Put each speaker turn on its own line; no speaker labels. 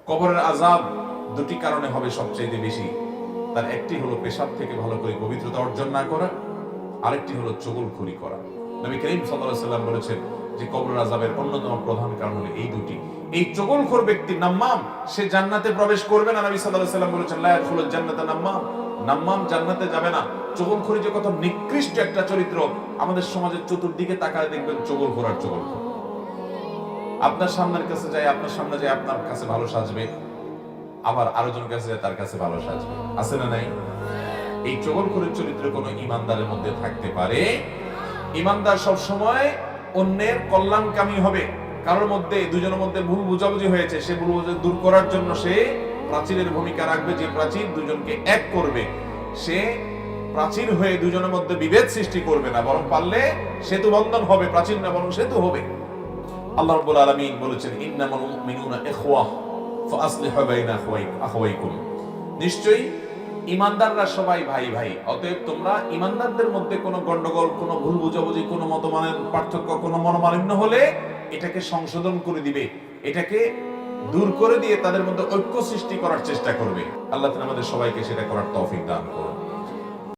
কবরের আযাব দুটি কারণে হবে সবচেয়ে বেশি। তার একটি হলো পেশাব থেকে ভালো করে পবিত্রতা অর্জন না করা, আরেকটি হলো চুগলখড়ি করা। নবী করিম সাল্লাল্লাহু আলাইহি ওয়াসাল্লাম বলেছেন যে কবরের আযাবের অন্যতম প্রধান কারণ হলো এই দুটি। এই চুগলখোর ব্যক্তি নাম্মাম, সে জান্নাতে প্রবেশ করবে না। নবী সাল্লাল্লাহু আলাইহি ওয়াসাল্লাম বলেছেন লা ইয়াদখুলুল জান্নাতা নাম্মাম, নাম্মাম জান্নাতে যাবে না। চুগলখড়ি যে কত নিকৃষ্ট একটা চরিত্র, আমাদের সমাজের চতুর্দিকে তাকালে দেখবেন চুগলখোর আর চুগলখোর। আপনার সামনের কাছে যায়, আপনার সামনে যায় আপনার কাছে ভালো সাজবে, আবার আরেকজন কাছে যায় তার কাছে ভালো সাজবে, আছে না নাই? এই চগলখড়ির চরিত্র কোন ইমানদারের মধ্যে থাকতে পারে? ইমানদার সব সময় অন্যের কল্যাণকামী হবে। কারোর মধ্যে দুজনের মধ্যে ভুল বুঝাবুঝি হয়েছে, সে ভুল বুঝাবুঝি দূর করার জন্য সে প্রাচীরের ভূমিকা রাখবে, যে প্রাচীর দুজনকে এক করবে। সে প্রাচীর হয়ে দুজনের মধ্যে বিভেদ সৃষ্টি করবে না, বরং পারলে সেতু বন্ধন হবে, প্রাচীর না বরং সেতু হবে। আল্লাহ রাব্বুল আলামিন বলেছেন ইন্নামাল মুমিনুনা ইখওয়া ফাসলিহু বাইনা আখাওয়াইকুম, নিশ্চয়ই ইমানদাররা সবাই ভাই ভাই, অতএব তোমরা ইমানদারদের মধ্যে কোনো গন্ডগোল, কোনো ভুল বুঝাবুঝি, কোনো মতমানের পার্থক্য, কোনো মনোমালিন্য হলে এটাকে সংশোধন করে দিবে, এটাকে দূর করে দিয়ে তাদের মধ্যে ঐক্য সৃষ্টি করার চেষ্টা করবে। আল্লাহ তাআলা আমাদের সবাইকে সেটা করার তৌফিক দান করুন।